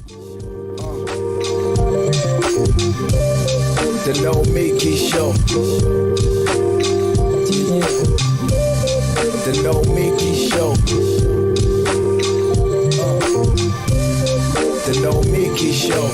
The Nomiki Show. The Nomiki Show. The Nomiki Show.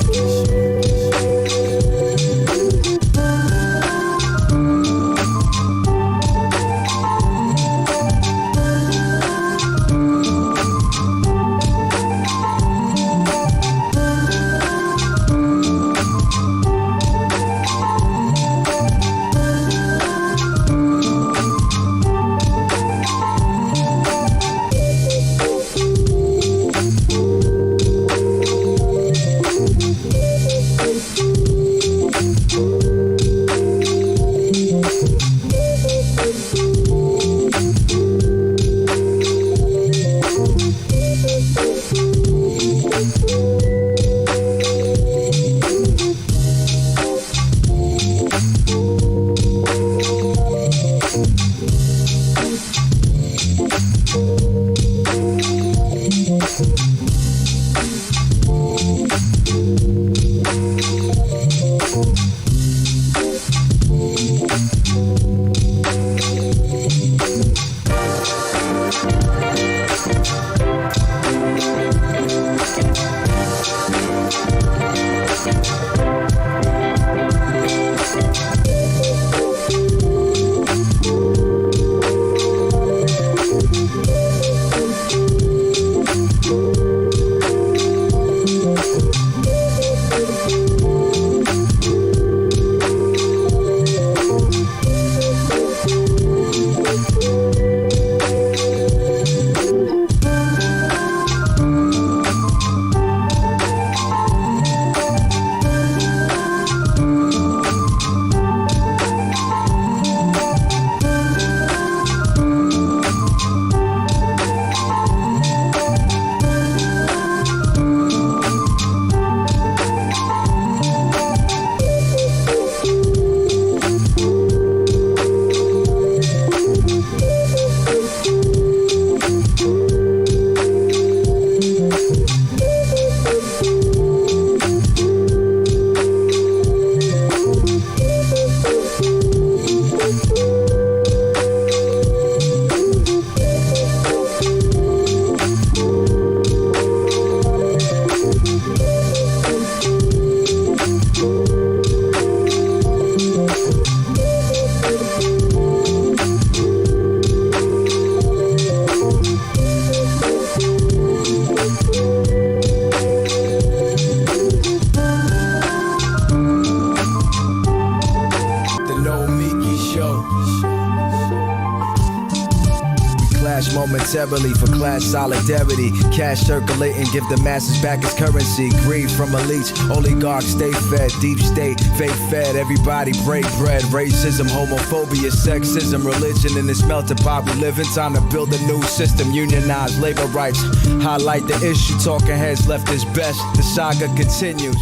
Momentarily for class solidarity, cash circulating, give the masses back its currency. Greed from elites, oligarchs stay fed, deep state, fake fed. Everybody break bread. Racism, homophobia, sexism, religion in this melting pot we live in. Time to build a new system, unionize labor rights, highlight the issue. Talking heads left is best. The saga continues.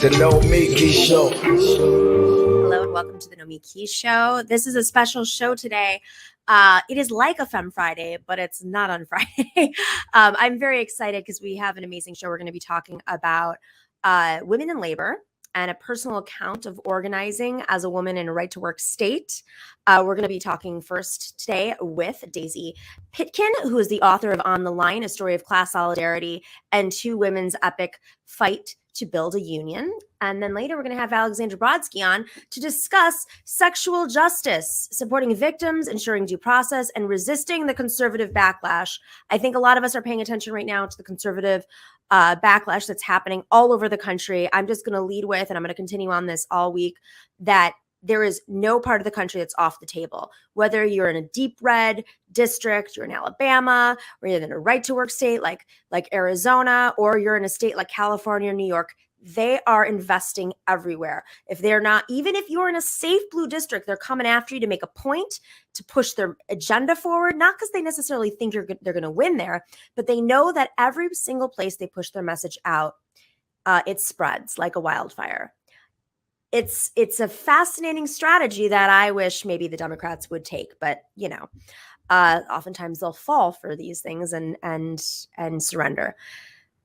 The Nomiki Show. Hello and welcome to the Nomiki Show. This is a special show today. It is like a Femme Friday, but it's not on Friday. I'm very excited because we have an amazing show. We're going to be talking about women in labor and a personal account of organizing as a woman in a right-to-work state. We're going to be talking first today with Daisy Pitkin, who is the author of On the Line, A Story of Class Solidarity and Two Women's Epic Fight to Build a Union. And then later we're going to have Alexandra Brodsky on to discuss sexual justice, supporting victims, ensuring due process, and resisting the conservative backlash. I think a lot of us are paying attention right now to the conservative backlash that's happening all over the country. I'm just going to lead with, and I'm going to continue on this all week, that there is no part of the country that's off the table. Whether you're in a deep red district, you're in Alabama, or you're in a right-to-work state like Arizona, or you're in a state like California or New York, they are investing everywhere. If they're not, even if you're in a safe blue district, they're coming after you to make a point, to push their agenda forward, not because they necessarily think they're going to win there, but they know that every single place they push their message out, it spreads like a wildfire. It's a fascinating strategy that I wish maybe the Democrats would take, but you know, oftentimes they'll fall for these things and surrender.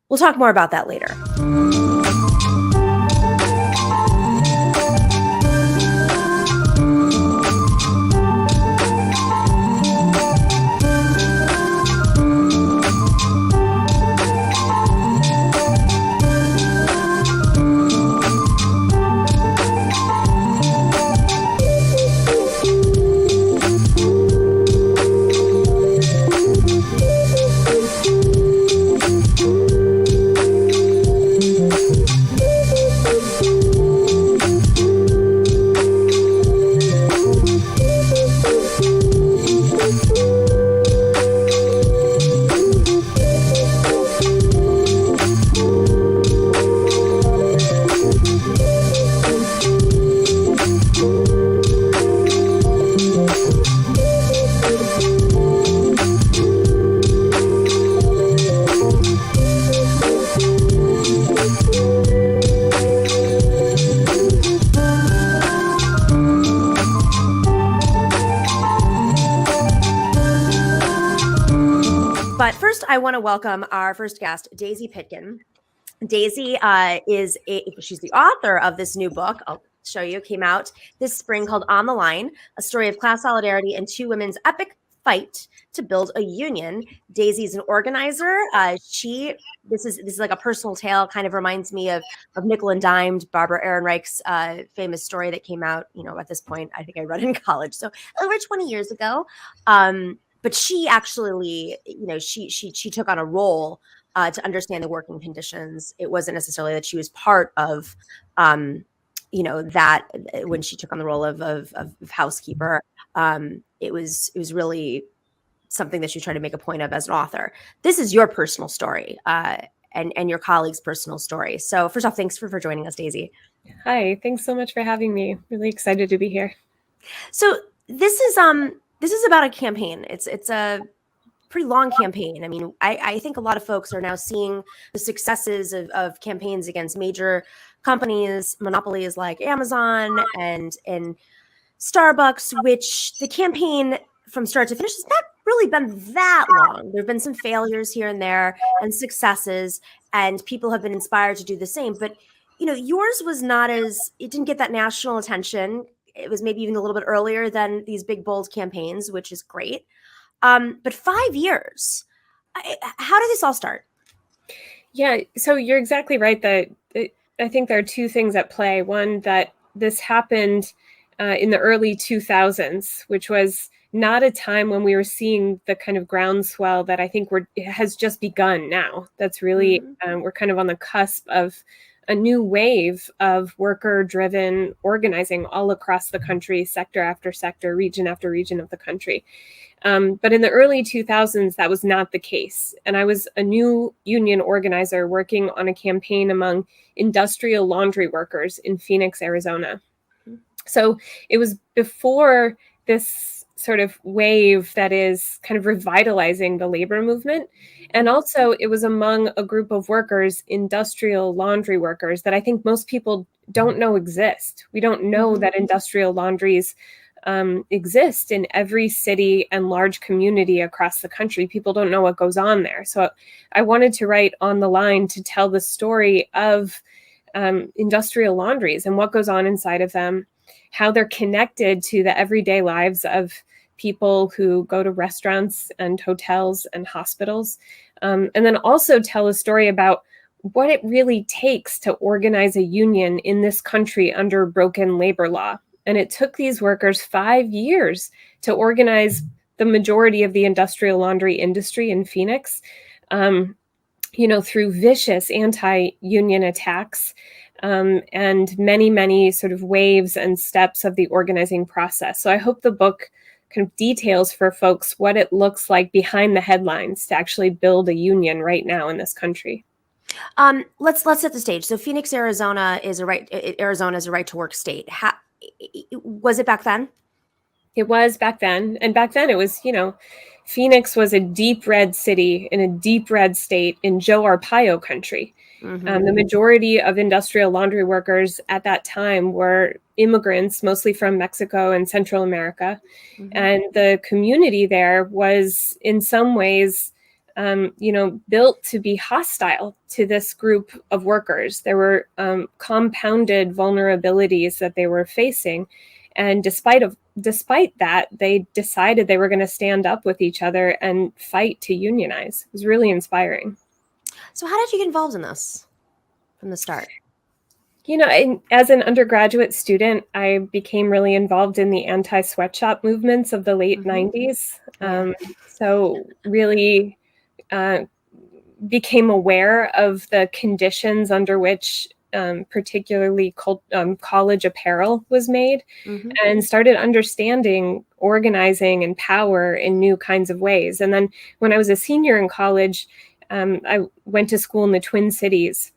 We'll talk more about that later. But first, I want to welcome our first guest, Daisy Pitkin. Daisy she's the author of this new book. I'll show you. Came out this spring called On the Line: A Story of Class Solidarity and Two Women's Epic Fight to Build a Union. Daisy's an organizer. This is like a personal tale. Kind of reminds me of Nickel and Dimed, Barbara Ehrenreich's famous story that came out. At this point, I think I read in college, so over 20 years ago. But she actually, she took on a role to understand the working conditions. It wasn't necessarily that she was part of, that when she took on the role of housekeeper. It was really something that she tried to make a point of as an author. This is your personal story and your colleague's personal story. So first off, thanks for joining us, Daisy. Hi, thanks so much for having me. Really excited to be here. So this is about a campaign. It's a pretty long campaign. I mean, I think a lot of folks are now seeing the successes of campaigns against major companies, monopolies like Amazon and Starbucks, which the campaign from start to finish has not really been that long. There have been some failures here and there and successes, and people have been inspired to do the same. But, yours was it didn't get that national attention. It was maybe even a little bit earlier than these big, bold campaigns, which is great. But 5 years, how did this all start? Yeah, so you're exactly right that I think there are two things at play. One, that this happened in the early 2000s, which was not a time when we were seeing the kind of groundswell that I think has just begun now. That's really, we're kind of on the cusp of a new wave of worker-driven organizing all across the country, sector after sector, region after region of the country. But in the early 2000s, that was not the case. And I was a new union organizer working on a campaign among industrial laundry workers in Phoenix, Arizona. So it was before this sort of wave that is kind of revitalizing the labor movement. And also it was among a group of workers, industrial laundry workers, that I think most people don't know exist. We don't know that industrial laundries exist in every city and large community across the country. People don't know what goes on there. So I wanted to write On the Line to tell the story of industrial laundries and what goes on inside of them, how they're connected to the everyday lives of people who go to restaurants and hotels and hospitals. And then also tell a story about what it really takes to organize a union in this country under broken labor law. And it took these workers 5 years to organize the majority of the industrial laundry industry in Phoenix, through vicious anti-union attacks and many, many sort of waves and steps of the organizing process. So I hope the book kind of details for folks what it looks like behind the headlines to actually build a union right now in this country. Let's set the stage. So Phoenix, Arizona is a right to work state. Was it back then? It was back then. And back then it was, Phoenix was a deep red city in a deep red state in Joe Arpaio country. The majority of industrial laundry workers at that time were immigrants, mostly from Mexico and Central America. And the community there was in some ways built to be hostile to this group of workers. There were compounded vulnerabilities that they were facing. And despite that, they decided they were going to stand up with each other and fight to unionize. It was really inspiring. So how did you get involved in this from the start? As an undergraduate student, I became really involved in the anti-sweatshop movements of the late 90s. So really became aware of the conditions under which particularly college apparel was made, and started understanding organizing and power in new kinds of ways. And then when I was a senior in college, I went to school in the Twin Cities.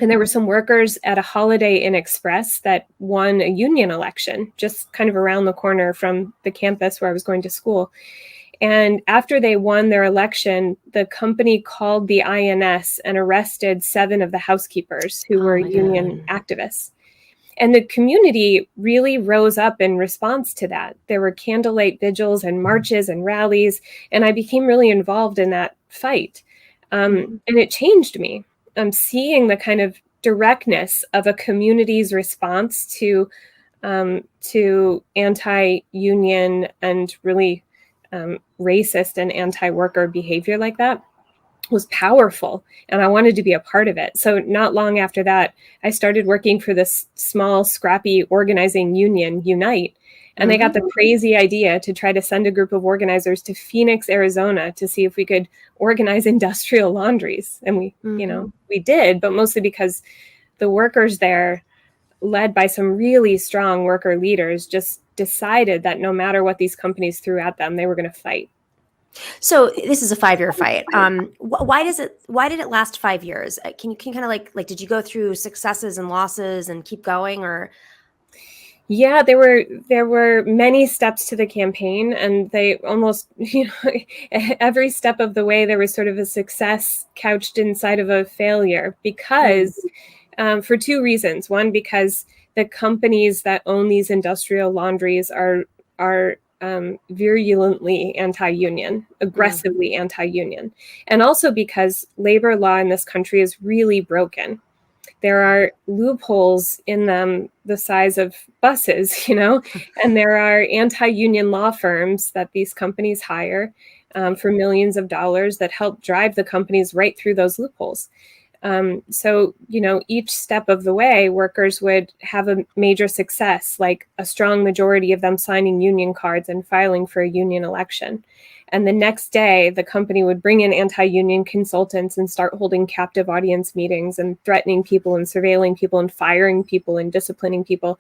And there were some workers at a Holiday Inn Express that won a union election just kind of around the corner from the campus where I was going to school. And after they won their election, the company called the INS and arrested 7 of the housekeepers who were union activists. And the community really rose up in response to that. There were candlelight vigils and marches and rallies, and I became really involved in that fight. And it changed me. Seeing the kind of directness of a community's response to anti-union and really racist and anti-worker behavior like that was powerful, and I wanted to be a part of it. So not long after that, I started working for this small, scrappy organizing union, Unite, and they got the crazy idea to try to send a group of organizers to Phoenix, Arizona, to see if we could organize industrial laundries. And we did, but mostly because the workers there, led by some really strong worker leaders, just decided that no matter what these companies threw at them, they were going to fight. So this is a 5-year fight. Why did it last 5 years? Can you kind of like did you go through successes and losses and keep going, or? Yeah, there were many steps to the campaign, and they almost, every step of the way there was sort of a success couched inside of a failure, because for 2 reasons. One, because the companies that own these industrial laundries are virulently anti-union, aggressively anti-union, and also because labor law in this country is really broken. There are loopholes in them the size of buses, and there are anti-union law firms that these companies hire for millions of dollars that help drive the companies right through those loopholes. So, each step of the way, workers would have a major success, like a strong majority of them signing union cards and filing for a union election. And the next day, the company would bring in anti-union consultants and start holding captive audience meetings and threatening people and surveilling people and firing people and disciplining people.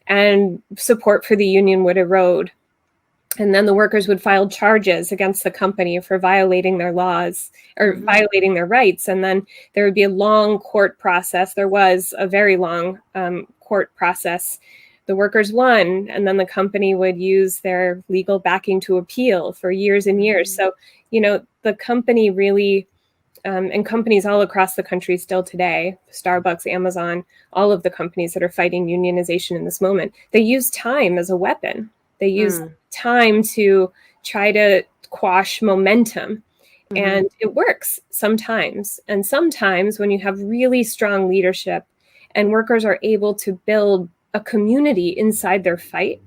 And support for the union would erode. And then the workers would file charges against the company for violating their laws or violating their rights. And then there would be a long court process. There was a very long court process. The workers won, and then the company would use their legal backing to appeal for years and years. So, the company really, and companies all across the country still today, Starbucks, Amazon, all of the companies that are fighting unionization in this moment, they use time as a weapon. They use time to try to quash momentum. And it works sometimes. And sometimes when you have really strong leadership and workers are able to build a community inside their fight,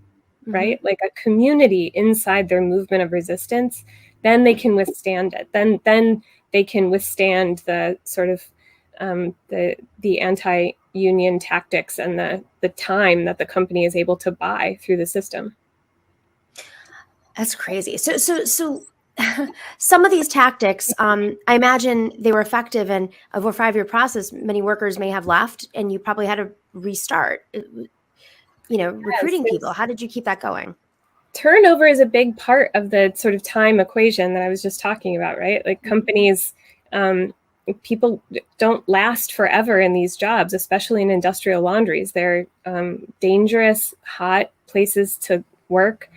right? Like a community inside their movement of resistance, then they can withstand it. Then they can withstand the sort of the anti-union tactics and the time that the company is able to buy through the system. That's crazy. So some of these tactics, I imagine they were effective, and over a 5-year process, many workers may have left, and you probably had to restart, recruiting people. How did you keep that going? Turnover is a big part of the sort of time equation that I was just talking about, right? Like companies, people don't last forever in these jobs, especially in industrial laundries. They're dangerous, hot places to work.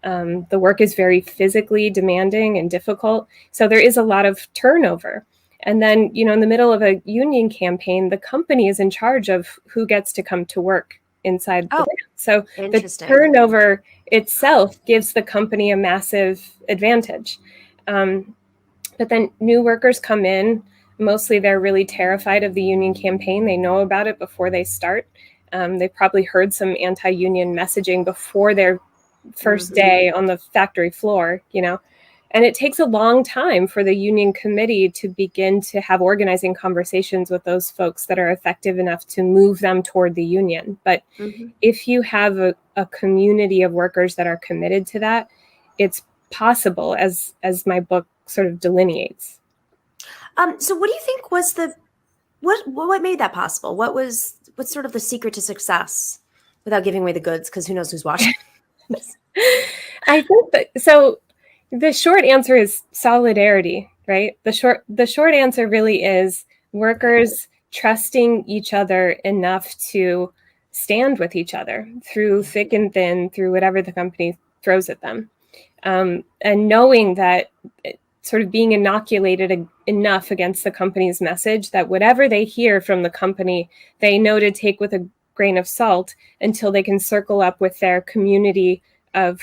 The work is very physically demanding and difficult. So there is a lot of turnover. And then, in the middle of a union campaign, the company is in charge of who gets to come to work inside the plant. So the turnover itself gives the company a massive advantage. But But then new workers come in. Mostly they're really terrified of the union campaign. They know about it before they start. They probably heard some anti-union messaging before their first day on the factory floor, And it takes a long time for the union committee to begin to have organizing conversations with those folks that are effective enough to move them toward the union. But if you have a community of workers that are committed to that, it's possible, as my book sort of delineates. So what do you think was what made that possible? What's sort of the secret to success, without giving away the goods, because who knows who's watching? I think that, so the short answer is solidarity, right? The short answer really is workers trusting each other enough to stand with each other through thick and thin, through whatever the company throws at them. And knowing that, sort of being inoculated enough against the company's message that whatever they hear from the company, they know to take with a grain of salt until they can circle up with their community of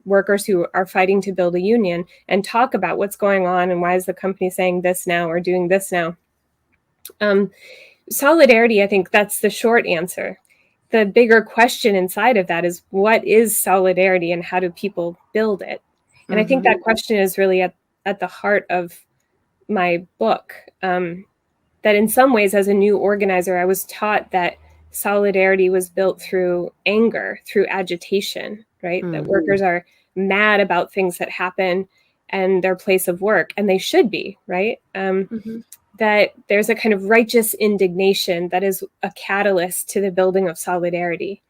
workers who are fighting to build a union and talk about what's going on and why is the company saying this now or doing this now. Solidarity, I think that's the short answer. The bigger question inside of that is, what is solidarity and how do people build it? And I think that question is really at the heart of my book. That in some ways, as a new organizer, I was taught that solidarity was built through anger, through agitation, right? That workers are mad about things that happen and their place of work, and they should be, right? That there's a kind of righteous indignation that is a catalyst to the building of solidarity.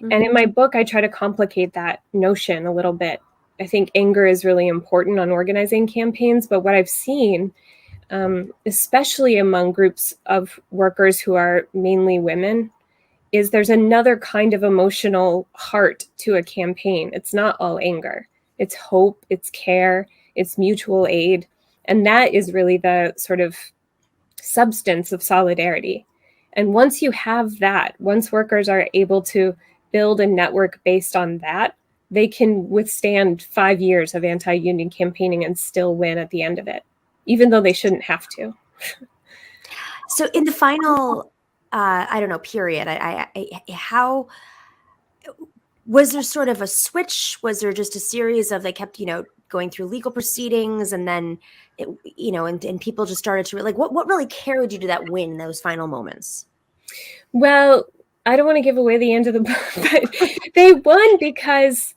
And in my book, I try to complicate that notion a little bit. I think anger is really important on organizing campaigns, but what I've seen, especially among groups of workers who are mainly women, is there's another kind of emotional heart to a campaign. It's not all anger. It's hope, it's care, it's mutual aid. And that is really the sort of substance of solidarity. And once you have that, once workers are able to build a network based on that, they can withstand 5 years of anti-union campaigning and still win at the end of it, even though they shouldn't have to. So in the final, period, how was there sort of a switch? Was there just a series of, they kept, going through legal proceedings, and then, and people just started to what really carried you to that win in those final moments? Well, I don't want to give away the end of the book, but they won because,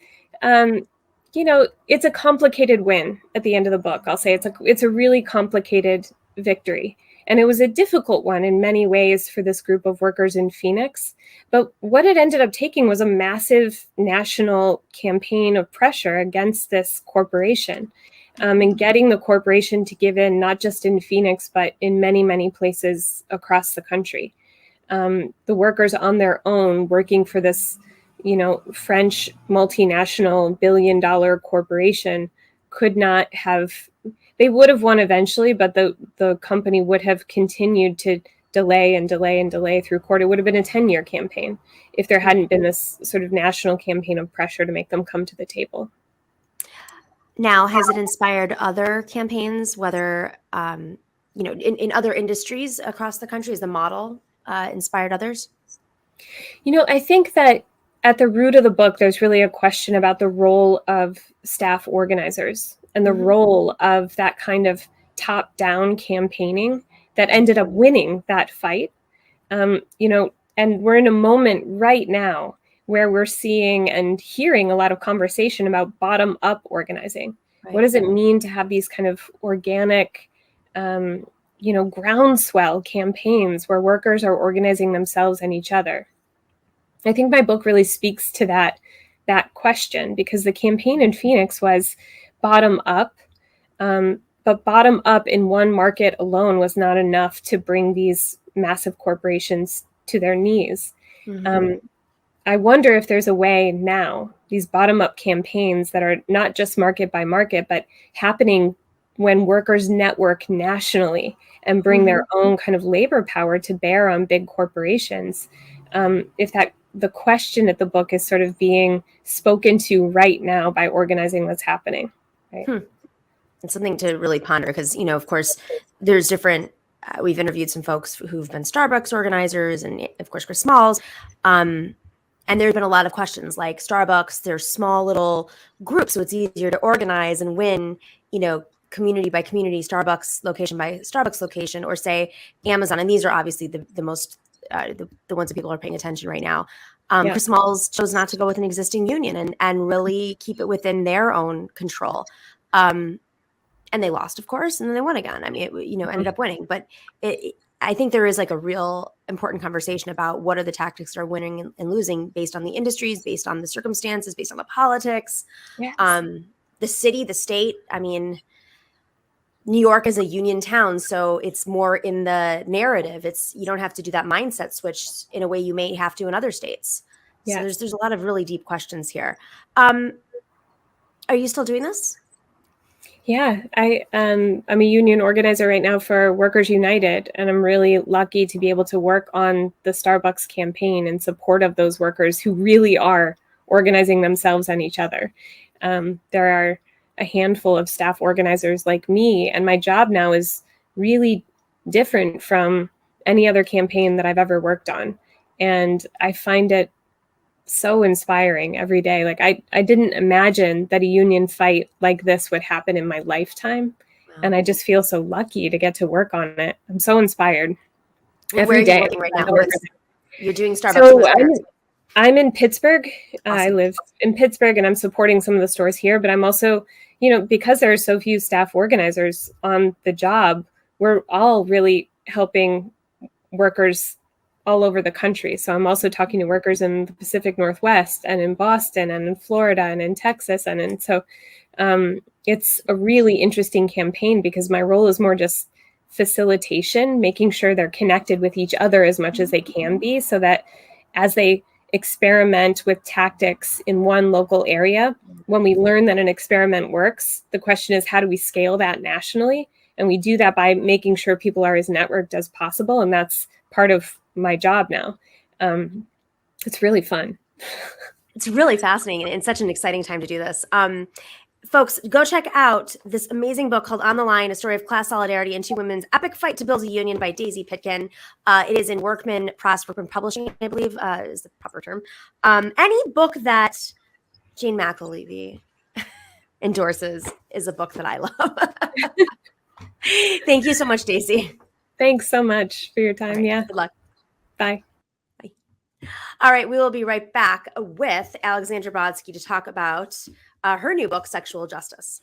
it's a complicated win at the end of the book. I'll say it's a really complicated victory. And it was a difficult one in many ways for this group of workers in Phoenix. But what it ended up taking was a massive national campaign of pressure against this corporation, and getting the corporation to give in, not just in Phoenix, but in many, many places across the country. The workers on their own working for this, French multinational billion-dollar corporation could not have, they would have won eventually, but the company would have continued to delay and delay and delay through court. It would have been a 10-year campaign if there hadn't been this sort of national campaign of pressure to make them come to the table. Now, has it inspired other campaigns, whether, in other industries across the country? Is the model inspired others? I think that at the root of the book, there's really a question about the role of staff organizers and the role of that kind of top-down campaigning that ended up winning that fight. And we're in a moment right now where we're seeing and hearing a lot of conversation about bottom-up organizing. Right. What does it mean to have these kind of organic, groundswell campaigns where workers are organizing themselves and each other? I think my book really speaks to that question, because the campaign in Phoenix was bottom up, but bottom up in one market alone was not enough to bring these massive corporations to their knees. I wonder if there's a way now, these bottom up campaigns that are not just market by market, but happening when workers network nationally and bring their own kind of labor power to bear on big corporations. If the question at the book is sort of being spoken to right now by organizing what's happening. Right? It's something to really ponder because, of course, there's different. We've interviewed some folks who've been Starbucks organizers, and of course, Chris Smalls. And there's been a lot of questions like Starbucks. They're small little groups, so it's easier to organize and win. Community by community, Starbucks location by Starbucks location, or say Amazon. And these are obviously the most the ones that people are paying attention right now. Chris Smalls chose not to go with an existing union and really keep it within their own control. And they lost, of course, and then they won again. I mean, it ended up winning. But I think there is like a real important conversation about what are the tactics that are winning and losing based on the industries, based on the circumstances, based on the politics, Yes. the city, the state. I mean, New York is a union town, so it's more in the narrative. You don't have to do that mindset switch in a way you may have to in other states. So there's a lot of really deep questions here. Are you still doing this? Yeah, I'm a union organizer right now for Workers United, and I'm really lucky to be able to work on the Starbucks campaign in support of those workers who really are organizing themselves and each other. There are a handful of staff organizers like me, and my job now is really different from any other campaign that I've ever worked on. And I find it so inspiring every day. Like I didn't imagine that a union fight like this would happen in my lifetime. Wow. And I just feel so lucky to get to work on it. I'm so inspired. Every day. Where are you working right now? You're doing Starbucks. So I'm in Pittsburgh. Awesome. I live in Pittsburgh, and I'm supporting some of the stores here, but I'm also, because there are so few staff organizers on the job, we're all really helping workers all over the country. So I'm also talking to workers in the Pacific Northwest and in Boston and in Florida and in Texas. And so it's a really interesting campaign because my role is more just facilitation, making sure they're connected with each other as much as they can be, so that as they experiment with tactics in one local area, when we learn that an experiment works, the question is, how do we scale that nationally? And we do that by making sure people are as networked as possible. And that's part of my job now. It's really fun. It's really fascinating and such an exciting time to do this. Folks, go check out this amazing book called On the Line, A Story of Class Solidarity and Two Women's Epic Fight to Build a Union by Daisy Pitkin. It is in Workman Press, Workman Publishing, I believe is the proper term. Any book that Jane McAlevey endorses is a book that I love. Thank you so much, Daisy. Thanks so much for your time. Right, yeah. Good luck. Bye. Bye. All right. We will be right back with Alexandra Brodsky to talk about her new book, Sexual Justice.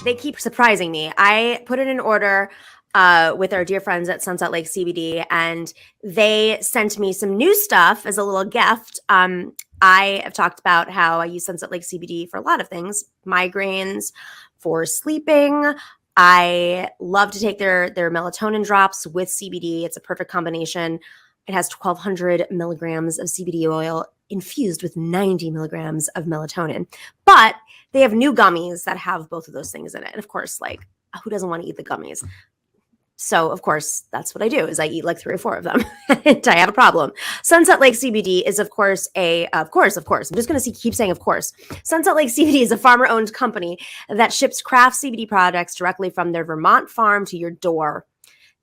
They keep surprising me. I put in an order with our dear friends at Sunset Lake CBD, and they sent me some new stuff as a little gift. I have talked about how I use Sunset Lake CBD for a lot of things, migraines, for sleeping. I love to take their melatonin drops with CBD. It's a perfect combination. It has 1,200 milligrams of CBD oil infused with 90 milligrams of melatonin. But they have new gummies that have both of those things in it. And of course, like, who doesn't want to eat the gummies? So, of course, that's what I do is I eat like 3 or 4 of them and I have a problem. Sunset Lake CBD is, of course, of course. I'm just going to keep saying, of course. Sunset Lake CBD is a farmer-owned company that ships craft CBD products directly from their Vermont farm to your door.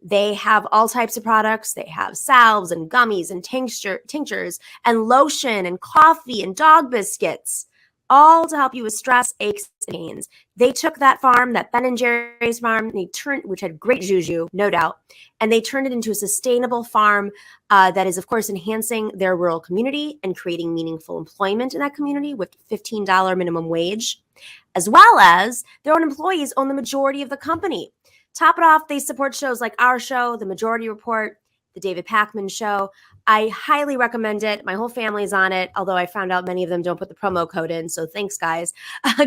They have all types of products. They have salves and gummies and tinctures and lotion and coffee and dog biscuits, all to help you with stress, aches, and pains. They took that farm, that Ben and Jerry's farm, and which had great juju, no doubt, and they turned it into a sustainable farm that is, of course, enhancing their rural community and creating meaningful employment in that community with $15 minimum wage, as well as their own employees own the majority of the company. Top it off, they support shows like our show, The Majority Report, The David Pakman Show. I highly recommend it. My whole family's on it, although I found out many of them don't put the promo code in. So thanks, guys.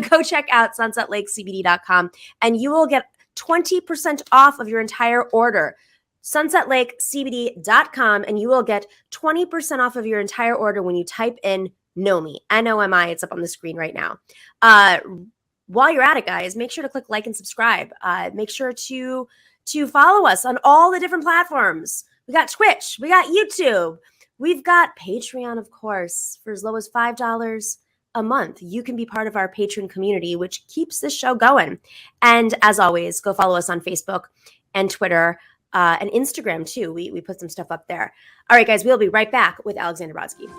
Go check out sunsetlakecbd.com and you will get 20% off of your entire order. sunsetlakecbd.com and you will get 20% off of your entire order when you type in Nomi, N-O-M-I. It's up on the screen right now. While you're at it, guys, make sure to click like and subscribe. Make sure to follow us on all the different platforms. We got Twitch, we got YouTube, we've got Patreon, of course, for as low as $5 a month. You can be part of our patron community, which keeps this show going. And as always, go follow us on Facebook and Twitter and Instagram too. We put some stuff up there. All right, guys, we'll be right back with Alexandra Brodsky.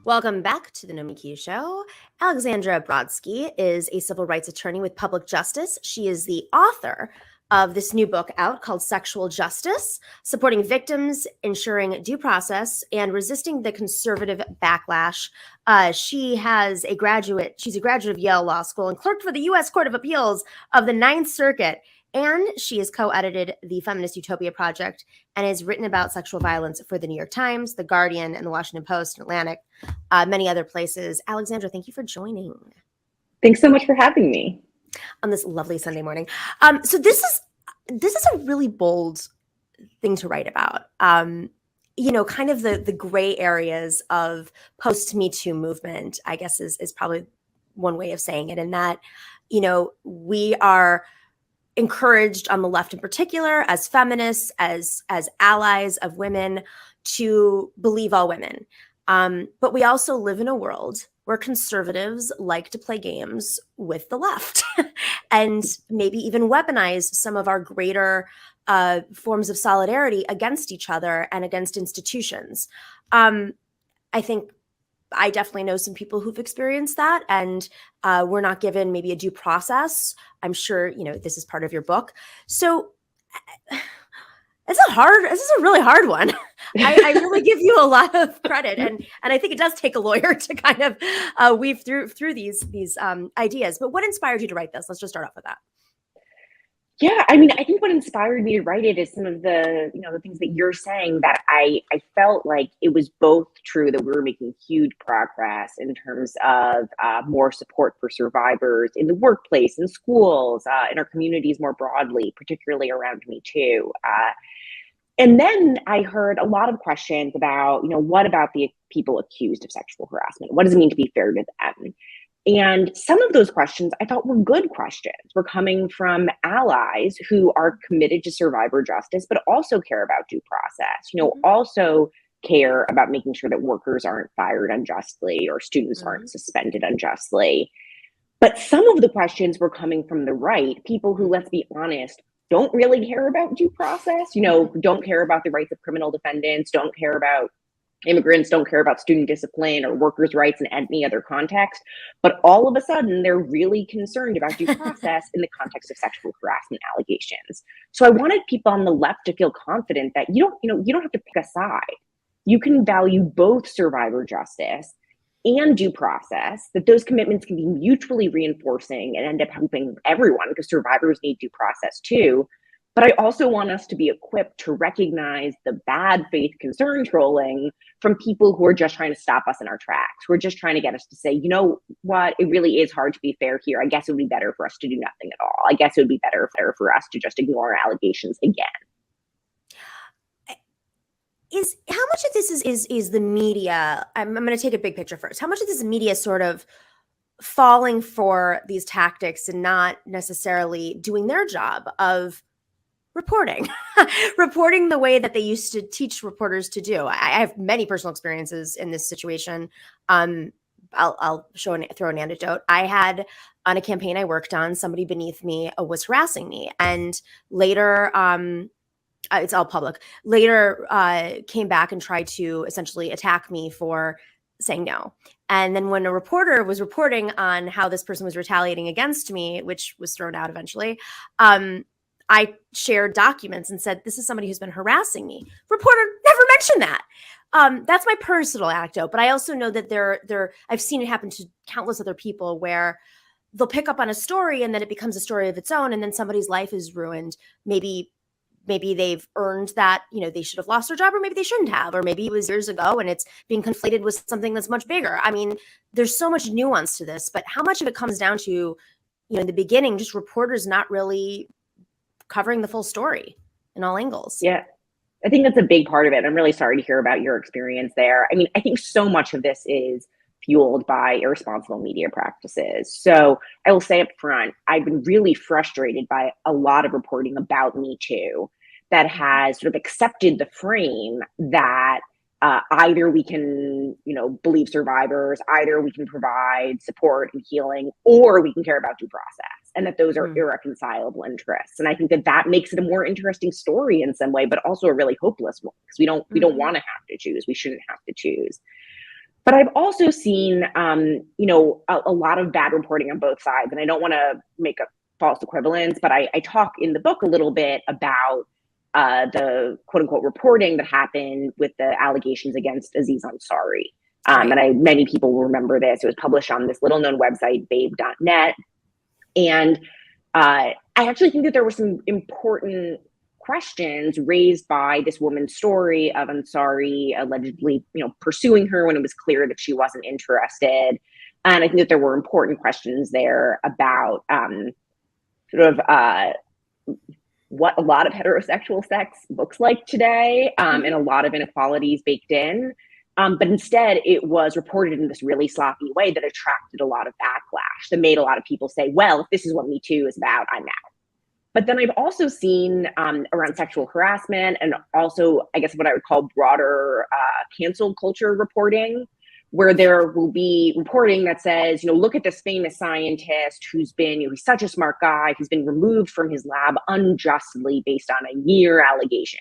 Welcome back to the Nomiki Show. Alexandra Brodsky is a civil rights attorney with Public Justice. She is the author of this new book out called Sexual Justice, Supporting Victims, Ensuring Due Process, and Resisting the Conservative Backlash. She's a graduate of Yale Law School and clerked for the U.S. Court of Appeals of the Ninth Circuit. And she has co-edited the Feminist Utopia Project and has written about sexual violence for the New York Times, The Guardian, and the Washington Post, and Atlantic, many other places. Alexandra, thank you for joining. Thanks so much for having me on this lovely Sunday morning. So this is a really bold thing to write about. You know, kind of the gray areas of post-Me Too movement, I guess is probably one way of saying it. In that, you know, we are encouraged on the left in particular as feminists, as allies of women, to believe all women. But we also live in a world where conservatives like to play games with the left and maybe even weaponize some of our greater forms of solidarity against each other and against institutions. I think I definitely know some people who've experienced that, and we're not given maybe a due process. I'm sure, you know, this is part of your book. So this is a really hard one. I really give you a lot of credit, and I think it does take a lawyer to kind of weave through these ideas. But what inspired you to write this? Let's just start off with that. Yeah, I mean, I think what inspired me to write it is some of the, you know, the things that you're saying, that I felt like it was both true that we were making huge progress in terms of more support for survivors in the workplace, in schools, in our communities more broadly, particularly around Me Too. And then I heard a lot of questions about, you know, what about the people accused of sexual harassment? What does it mean to be fair to them? And some of those questions I thought were good questions. Were coming from allies who are committed to survivor justice, but also care about due process, you know, also care about making sure that workers aren't fired unjustly or students aren't suspended unjustly. But some of the questions were coming from the right, people who, let's be honest, don't really care about due process, you know, don't care about the rights of criminal defendants, don't care about immigrants don't care about student discipline or workers' rights in any other context. But all of a sudden, they're really concerned about due process in the context of sexual harassment allegations. So I wanted people on the left to feel confident that you don't have to pick a side. You can value both survivor justice and due process, that those commitments can be mutually reinforcing and end up helping everyone, because survivors need due process too. But I also want us to be equipped to recognize the bad faith concern trolling from people who are just trying to stop us in our tracks, who are just trying to get us to say, you know what, it really is hard to be fair here. I guess it would be better for us to do nothing at all. I guess it would be better for us to just ignore allegations again. How much of this is the media? I'm going to take a big picture first. How much of this is media sort of falling for these tactics and not necessarily doing their job of reporting the way that they used to teach reporters to do? I have many personal experiences in this situation. I'll throw an anecdote. I had, on a campaign I worked on, somebody beneath me was harassing me, and later it's all public, later came back and tried to essentially attack me for saying no. And then when a reporter was reporting on how this person was retaliating against me, which was thrown out eventually, I shared documents and said, this is somebody who's been harassing me. Reporter never mentioned that. That's my personal anecdote. But I also know that I've seen it happen to countless other people where they'll pick up on a story and then it becomes a story of its own. And then somebody's life is ruined. Maybe they've earned that, they should have lost their job, or maybe they shouldn't have, or maybe it was years ago and it's being conflated with something that's much bigger. I mean, there's so much nuance to this, but how much of it comes down to, in the beginning, just reporters not really covering the full story in all angles? Yeah, I think that's a big part of it. I'm really sorry to hear about your experience there. I mean, I think so much of this is fueled by irresponsible media practices. So I will say up front, I've been really frustrated by a lot of reporting about Me Too that has sort of accepted the frame that either we can, believe survivors, either we can provide support and healing, or we can care about due process, and that those are irreconcilable interests. And I think that makes it a more interesting story in some way, but also a really hopeless one, because we don't want to have to choose. We shouldn't have to choose. But I've also seen, a lot of bad reporting on both sides. And I don't want to make a false equivalence, but I talk in the book a little bit about the quote unquote reporting that happened with the allegations against Aziz Ansari. And many people will remember this. It was published on this little known website, babe.net. And I actually think that there were some important questions raised by this woman's story of Ansari allegedly, pursuing her when it was clear that she wasn't interested. And I think that there were important questions there about what a lot of heterosexual sex looks like today, and a lot of inequalities baked in. But instead, it was reported in this really sloppy way that attracted a lot of backlash, that made a lot of people say, well, if this is what Me Too is about, I'm out. But then I've also seen around sexual harassment, and also, I guess, what I would call broader cancel culture reporting, where there will be reporting that says, look at this famous scientist who's such a smart guy, who's been removed from his lab unjustly based on a mere allegation.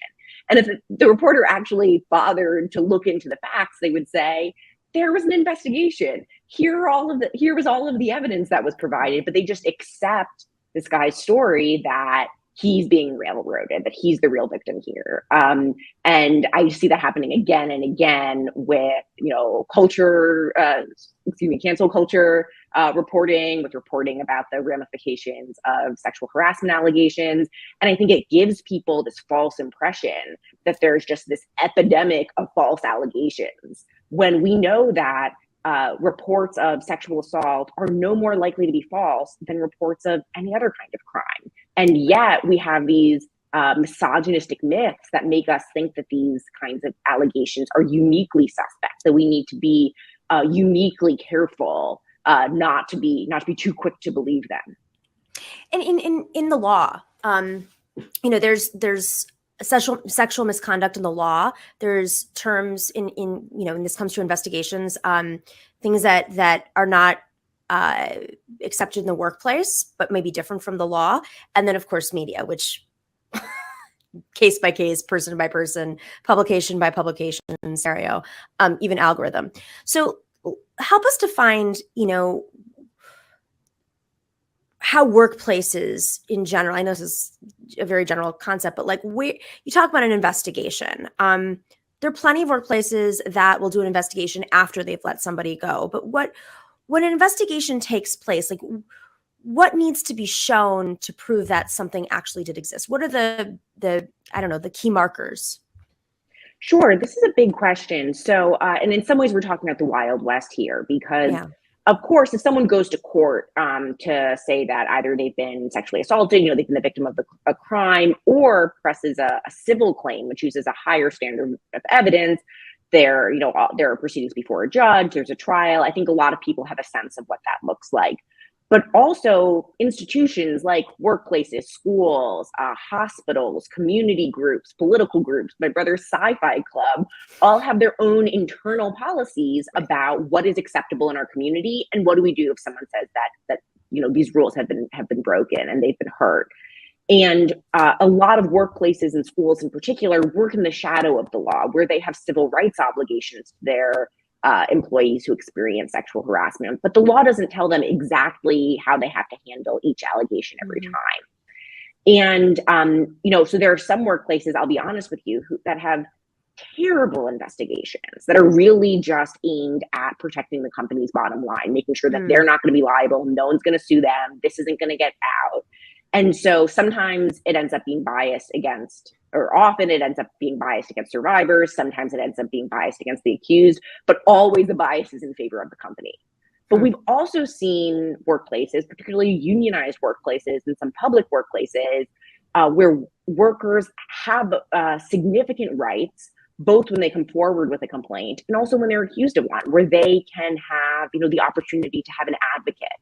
And if the reporter actually bothered to look into the facts, they would say, there was an investigation. Here was all of the evidence that was provided, but they just accept this guy's story that he's being railroaded, that he's the real victim here. And I see that happening again and again with, cancel culture reporting about the ramifications of sexual harassment allegations. And I think it gives people this false impression that there's just this epidemic of false allegations, when we know that reports of sexual assault are no more likely to be false than reports of any other kind of crime. And yet we have these misogynistic myths that make us think that these kinds of allegations are uniquely suspect, that we need to be uniquely careful not to be too quick to believe them. And in the law, there's sexual misconduct in the law. There's terms in when this comes to investigations, things that are not accepted in the workplace, but maybe different from the law. And then, of course, media, which case by case, person by person, publication by publication scenario, even algorithm. So help us to find, how workplaces in general, I know this is a very general concept, but like you talk about an investigation. There are plenty of workplaces that will do an investigation after they've let somebody go. But when an investigation takes place, like what needs to be shown to prove that something actually did exist? What are the key markers? Sure, this is a big question. So, and in some ways we're talking about the Wild West here because of course, if someone goes to court to say that either they've been sexually assaulted, they've been the victim of a crime, or presses a civil claim, which uses a higher standard of evidence, there are proceedings before a judge, there's a trial. I think a lot of people have a sense of what that looks like. But also institutions like workplaces, schools, hospitals, community groups, political groups, my brother's sci-fi club, all have their own internal policies about what is acceptable in our community and what do we do if someone says that these rules have been broken and they've been hurt. And a lot of workplaces and schools in particular work in the shadow of the law, where they have civil rights obligations to their employees who experience sexual harassment, but the law doesn't tell them exactly how they have to handle each allegation every time. And, so there are some workplaces, I'll be honest with you, that have terrible investigations that are really just aimed at protecting the company's bottom line, making sure that they're not going to be liable, no one's going to sue them, this isn't going to get out. And so sometimes it ends up being biased against, or often it ends up being biased against survivors. Sometimes it ends up being biased against the accused, but always the bias is in favor of the company. But we've also seen workplaces, particularly unionized workplaces and some public workplaces, where workers have significant rights, both when they come forward with a complaint and also when they're accused of one, where they can have, the opportunity to have an advocate.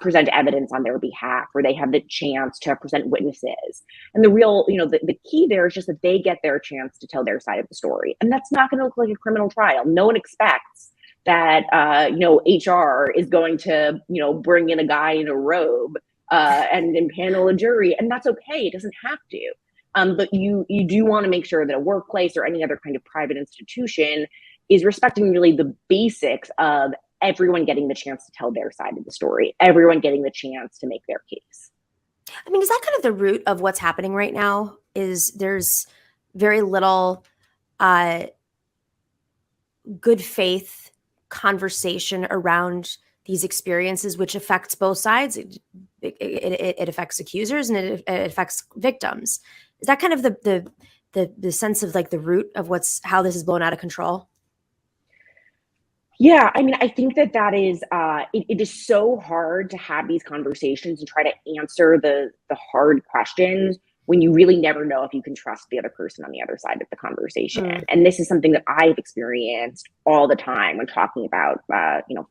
Present evidence on their behalf, where they have the chance to present witnesses. And the real, the key there is just that they get their chance to tell their side of the story. And that's not going to look like a criminal trial. No one expects that, HR is going to, bring in a guy in a robe and impanel a jury. And that's okay. It doesn't have to. But you do want to make sure that a workplace or any other kind of private institution is respecting really the basics of everyone getting the chance to tell their side of the story, everyone getting the chance to make their case. I mean, is that kind of the root of what's happening right now? Is there's very little good faith conversation around these experiences, which affects both sides. It affects accusers and it affects victims. Is that kind of the sense of like the root of how this is blown out of control? Yeah, I mean, I think that is, it is so hard to have these conversations and try to answer the hard questions when you really never know if you can trust the other person on the other side of the conversation. And this is something that I've experienced all the time when talking about,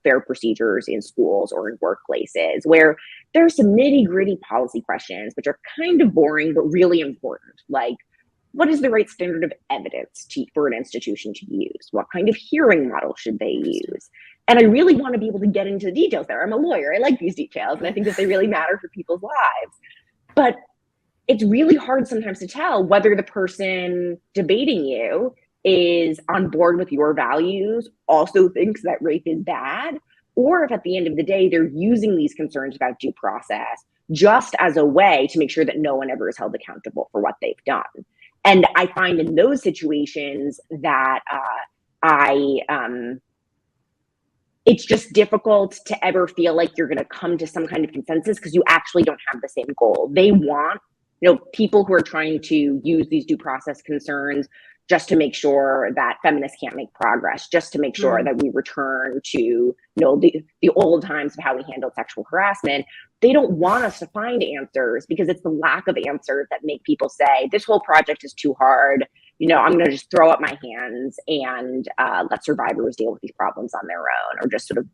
fair procedures in schools or in workplaces, where there are some nitty-gritty policy questions, which are kind of boring, but really important. Like, what is the right standard of evidence for an institution to use? What kind of hearing model should they use? And I really want to be able to get into the details there. I'm a lawyer. I like these details, and I think that they really matter for people's lives. But it's really hard sometimes to tell whether the person debating you is on board with your values, also thinks that rape is bad, or if at the end of the day, they're using these concerns about due process just as a way to make sure that no one ever is held accountable for what they've done. And I find in those situations that it's just difficult to ever feel like you're going to come to some kind of consensus because you actually don't have the same goal. They want, people who are trying to use these due process concerns just to make sure that feminists can't make progress, just to make sure that we return to, the old times of how we handled sexual harassment. They don't want us to find answers because it's the lack of answers that make people say, this whole project is too hard. I'm going to just throw up my hands and let survivors deal with these problems on their own, or just sort of,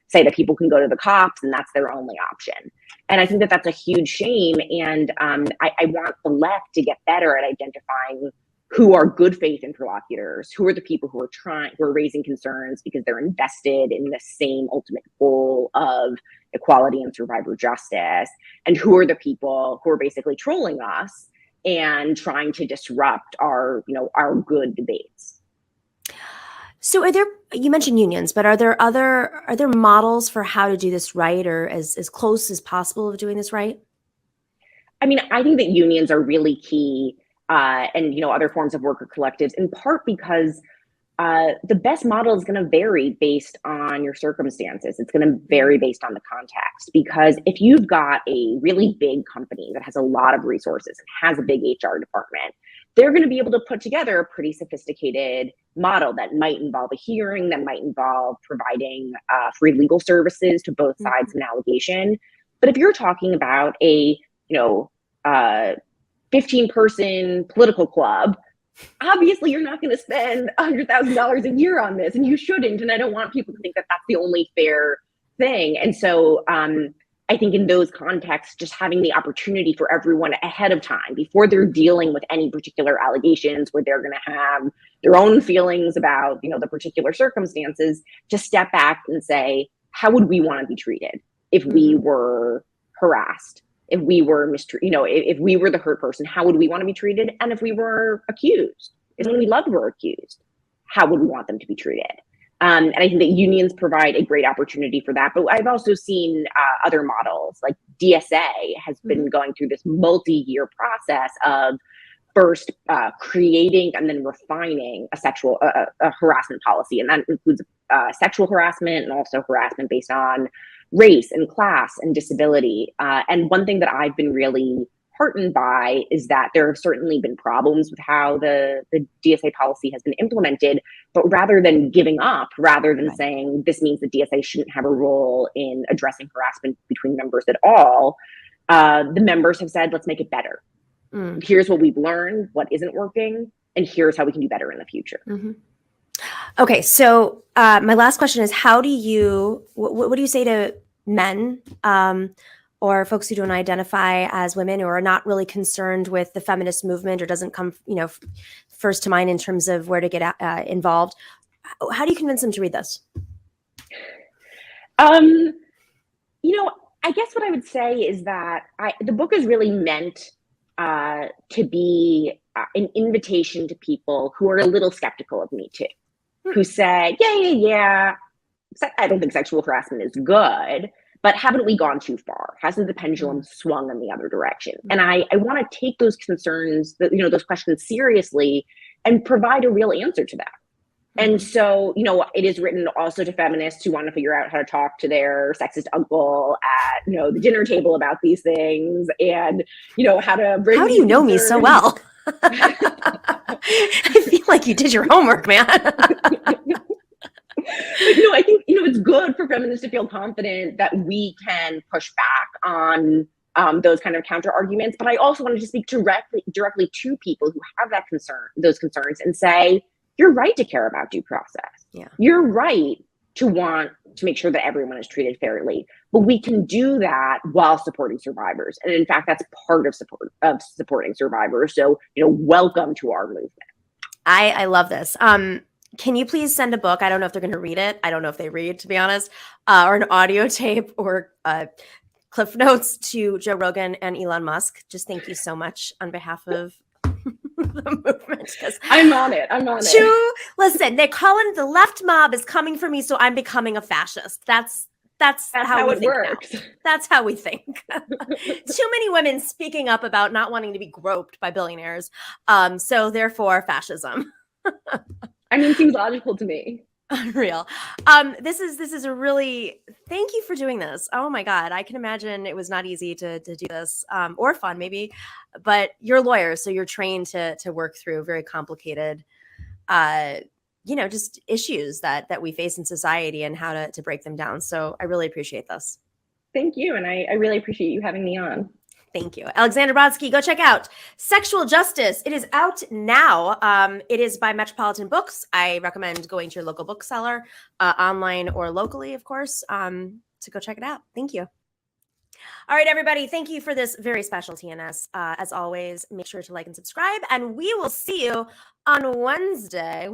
say that people can go to the cops and that's their only option. And I think that that's a huge shame. And I want the left to get better at identifying who are good faith interlocutors, who are the people who are raising concerns because they're invested in the same ultimate goal of equality and survivor justice, and who are the people who are basically trolling us and trying to disrupt our, our good debates. So you mentioned unions, but are there models for how to do this right, or as close as possible of doing this right? I mean, I think that unions are really key, and, other forms of worker collectives, in part because the best model is going to vary based on your circumstances. It's going to vary based on the context, because if you've got a really big company that has a lot of resources and has a big HR department, they're going to be able to put together a pretty sophisticated model that might involve a hearing, that might involve providing free legal services to both sides of an allegation. But if you're talking about a 15-person political club, obviously you're not going to spend $100,000 a year on this, and you shouldn't. And I don't want people to think that that's the only fair thing. And so I think in those contexts, just having the opportunity for everyone ahead of time, before they're dealing with any particular allegations where they're going to have their own feelings about, the particular circumstances, to step back and say, how would we want to be treated if we were harassed? If we were if we were the hurt person, how would we want to be treated? And if we were accused, and when we loved were accused, how would we want them to be treated? And I think that unions provide a great opportunity for that. But I've also seen other models, like DSA has been going through this multi-year process of first creating and then refining a harassment policy. And that includes sexual harassment and also harassment based on race and class and disability. And one thing that I've been really heartened by is that there have certainly been problems with how the DSA policy has been implemented, but rather than giving up, rather than saying this means that DSA shouldn't have a role in addressing harassment between members at all, the members have said, let's make it better. Here's what we've learned, what isn't working, and here's how we can do better in the future. Okay, so my last question is, what do you say to men or folks who don't identify as women, or are not really concerned with the feminist movement, or doesn't come, first to mind in terms of where to get involved? How do you convince them to read this? I guess what I would say is that the book is really meant to be an invitation to people who are a little skeptical of Me Too, who say, yeah, I don't think sexual harassment is good, but haven't we gone too far? Hasn't the pendulum swung in the other direction? And I want to take those concerns, those questions seriously, and provide a real answer to that. And so, it is written also to feminists who want to figure out how to talk to their sexist uncle at, the dinner table about these things, and, how to bring. How do you know me so well? I feel like you did your homework, man. But, I think, it's good for feminists to feel confident that we can push back on those kind of counter arguments. But I also wanted to speak directly to people who have those concerns, and say, you're right to care about due process. Yeah. You're right to want to make sure that everyone is treated fairly, but we can do that while supporting survivors. And in fact, that's part of supporting survivors. So, welcome to our movement. I love this. Can you please send a book? I don't know if they're going to read it. I don't know if they read, to be honest, or an audio tape or Cliff Notes to Joe Rogan and Elon Musk. Just thank you so much on behalf of the movement. I'm on it. Listen, they're calling the left mob is coming for me, so I'm becoming a fascist. That's how it works. Now. That's how we think. Too many women speaking up about not wanting to be groped by billionaires. So therefore, fascism. It seems logical to me. Unreal. This is a really, thank you for doing this. Oh my God. I can imagine it was not easy to do this, or fun maybe, but you're a lawyer, so you're trained to work through very complicated, just issues that we face in society and how to break them down. So I really appreciate this. Thank you. And I really appreciate you having me on. Thank you. Alexandra Brodsky, go check out Sexual Justice. It is out now. It is by Metropolitan Books. I recommend going to your local bookseller, online or locally, of course, to go check it out. Thank you. All right, everybody. Thank you for this very special TNS. As always, make sure to like and subscribe, and we will see you on Wednesday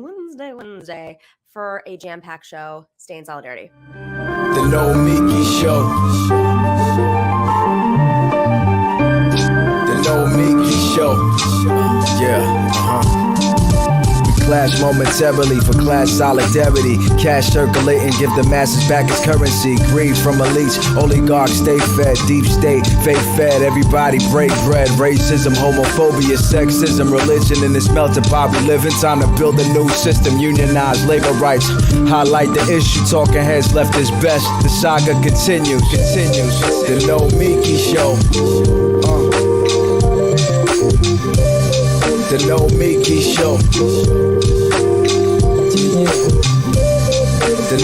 for a jam-packed show. Stay in solidarity. The Nomiki Show. The Nomiki Show. flash momentarily for class solidarity. Cash circulating, give the masses back its currency. Greed from elites, oligarchs stay fed. Deep state, fake fed, everybody break bread. Racism, homophobia, sexism, religion in this melting pot we live in. Time to build a new system, unionize labor rights. Highlight the issue, talking heads left is best. The saga continues. The Nomiki Show. The Nomiki Show. The